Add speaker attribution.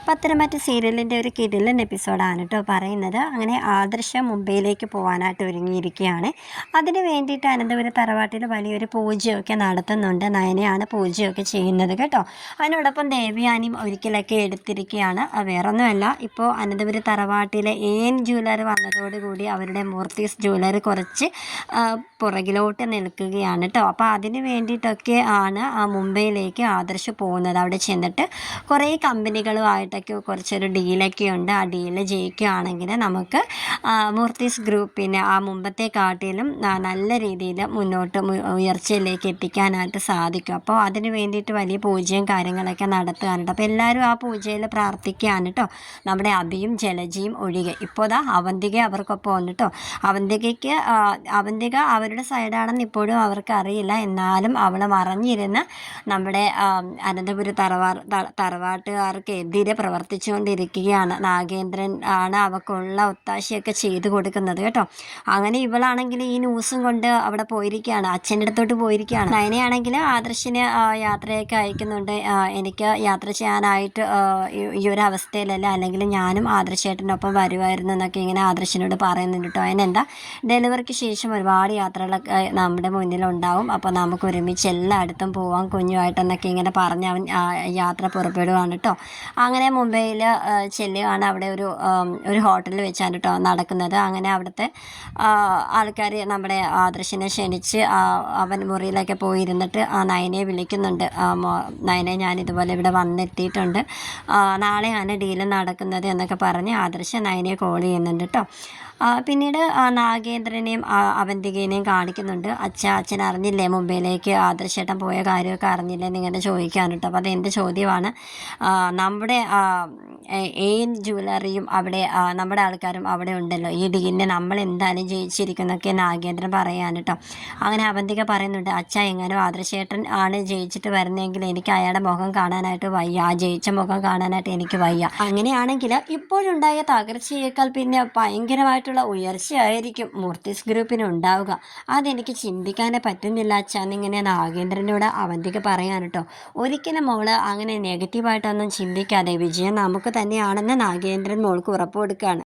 Speaker 1: പത്തനംതിട്ട സീരിയലിൻ്റെ ഒരു കിടിലൻ എപ്പിസോഡാണ് കേട്ടോ പറയുന്നത്. അങ്ങനെ ആദർശ മുംബൈയിലേക്ക് പോകാനായിട്ട് ഒരുങ്ങിയിരിക്കുകയാണ്. അതിന് വേണ്ടിയിട്ട് അനന്തപുരം തറവാട്ടിൽ വലിയൊരു പൂജയൊക്കെ നടത്തുന്നുണ്ട്. നയനയാണ് പൂജയൊക്കെ ചെയ്യുന്നത് കേട്ടോ. അതിനോടൊപ്പം ദേവയാനിയും ഒരിക്കലൊക്കെ എടുത്തിരിക്കുകയാണ്. വേറൊന്നുമല്ല, ഇപ്പോൾ അനന്തപുരം തറവാട്ടിലെ ജ്വല്ലറി വന്നതോടുകൂടി അവരുടെ മൂർത്തീസ് ജ്വല്ലറി കുറച്ച് പുറകിലോട്ട് നിൽക്കുകയാണ് കേട്ടോ. അപ്പോൾ അതിന് വേണ്ടിയിട്ടൊക്കെ ആണ് മുംബൈയിലേക്ക് ആദർശ് പോകുന്നത്. അവിടെ ചെന്നിട്ട് കുറേ കമ്പനികളുമായിട്ടൊക്കെ കുറച്ചൊരു ഡീലൊക്കെ ഉണ്ട്. ആ ഡീല് ജയിക്കുകയാണെങ്കിൽ നമുക്ക് മൂർത്തീസ് ഗ്രൂപ്പിനെ ആ മുമ്പത്തെ കാട്ടിലും നല്ല രീതിയിൽ മുന്നോട്ട് ഉയർച്ചയിലേക്ക് എത്തിക്കാനായിട്ട് സാധിക്കും. അപ്പോൾ അതിന് വേണ്ടിയിട്ട് വലിയ പൂജയും കാര്യങ്ങളൊക്കെ നടത്തുകയാണ്. അപ്പോൾ എല്ലാവരും ആ പൂജയിൽ പ്രാർത്ഥിക്കുകയാണ് കേട്ടോ. നമ്മുടെ അഭിയും ജലജയും ഒഴികെ. ഇപ്പോൾ ദാ അവന്തിക അവർക്കൊപ്പം ഉണ്ട് കേട്ടോ. അവന്തിക അവരുടെ സൈഡാണെന്ന് ഇപ്പോഴും അവർക്ക് അറിയില്ല. എന്നാലും അവൾ മറഞ്ഞിരുന്ന് നമ്മുടെ അനന്തപുരം തറവാട്ടുകാർക്ക് എതിരെ പ്രവർത്തിച്ചുകൊണ്ടിരിക്കുകയാണ്. നാഗേന്ദ്രൻ ആണ് അവൾക്കുള്ള ഒത്താശയൊക്കെ ചെയ്തു കൊടുക്കുന്നത് കേട്ടോ. അങ്ങനെ ഇവളാണെങ്കിൽ ഈ ന്യൂസും കൊണ്ട് അവിടെ പോയിരിക്കുകയാണ്, അച്ഛൻ്റെ അടുത്തോട്ട് പോയിരിക്കുകയാണ്. നയനയാണെങ്കിൽ ആദർശിന് യാത്രയൊക്കെ അയക്കുന്നുണ്ട്. എനിക്ക് യാത്ര ചെയ്യാനായിട്ട് ഈ ഒരു അവസ്ഥയിലല്ല, അല്ലെങ്കിൽ ഞാനും ആദർശേട്ടനൊപ്പം വരുമായിരുന്നു എന്നൊക്കെ ഇങ്ങനെ ആദർശിനോട് പറയുന്നുണ്ട് കേട്ടോ. അതിനെന്താ, ഡെലിവറിക്ക് ശേഷം ഒരുപാട് യാത്രകളൊക്കെ നമ്മുടെ മുന്നിലുണ്ടാവും. അപ്പോൾ നമുക്ക് ഒരുമിച്ച് എല്ലായിടത്തും പോവാം കുഞ്ഞുമായിട്ടെന്നൊക്കെ ഇങ്ങനെ പറഞ്ഞ് അവൻ യാത്ര പുറപ്പെടുകയാണ് കേട്ടോ. അങ്ങനെ മുംബൈയിൽ ചെല്ലുകയാണ്. അവിടെ ഒരു ഹോട്ടലിൽ വെച്ചാണ് കേട്ടോ നടക്കുന്നത്. അങ്ങനെ അവിടുത്തെ ആൾക്കാർ നമ്മുടെ ആദർശിനെ ക്ഷണിച്ച് അവൻ മുറിയിലൊക്കെ പോയിരുന്നിട്ട് നയനയെ വിളിക്കുന്നുണ്ട്. നയനെ, ഞാൻ ഇതുപോലെ ഇവിടെ വന്നെത്തിയിട്ടുണ്ട്, നാളെയാണ് ഡീല് നടക്കുന്നത് എന്നൊക്കെ പറഞ്ഞ് ആദർശ് നയനയെ കോൾ ചെയ്യുന്നുണ്ട് കേട്ടോ. പിന്നീട് നാഗേന്ദ്രനെയും അവന്തികേനെയും കാണിക്കുന്നുണ്ട്. അച്ഛൻ അറിഞ്ഞില്ലേ മുംബൈയിലേക്ക് ആദർശേട്ടൻ പോയ കാര്യമൊക്കെ അറിഞ്ഞില്ലേ എന്നിങ്ങനെ ചോദിക്കാൻ കേട്ടോ. അപ്പോൾ അതെൻ്റെ ചോദ്യമാണ്. നമ്മുടെ ജ്വല്ലറിയും അവിടെ നമ്മുടെ ആൾക്കാരും അവിടെ ഉണ്ടല്ലോ, ഈ ഡീലിനെ നമ്മൾ എന്തായാലും ജയിച്ചിരിക്കുന്നൊക്കെ നാഗേന്ദ്രൻ പറയാൻ കേട്ടോ. അങ്ങനെ അവന്തിക പറയുന്നുണ്ട്, എങ്ങനെയോ ആദർശേട്ടൻ ആണ് ജയിച്ചിട്ട് വരുന്നതെങ്കിൽ എനിക്ക് അയാളുടെ മുഖം കാണാനായിട്ട് വയ്യ, ആ ജയിച്ച മുഖം കാണാനായിട്ട് എനിക്ക് വയ്യ. അങ്ങനെയാണെങ്കിൽ ഇപ്പോഴുണ്ടായ തകർച്ചയേക്കാൾ പിന്നെ ഭയങ്കരമായിട്ടുള്ള ഉയർച്ചയായിരിക്കും മൂർത്തീസ് ഗ്രൂപ്പിന് ഉണ്ടാവുക. അതെനിക്ക് ചിന്തിക്കാനേ പറ്റുന്നില്ല എന്നിങ്ങനെ നാഗേന്ദ്രനോട് അവന്തിക പറയാൻ കേട്ടോ. ഒരിക്കലും മോള് അങ്ങനെ നെഗറ്റീവായിട്ടൊന്നും ചിന്തിക്കാതെ വിജയം നമുക്ക് തന്നെയാണെന്ന് നാഗേന്ദ്രൻ മോൾക്ക് ഉറപ്പ് കൊടുക്കുകയാണ്.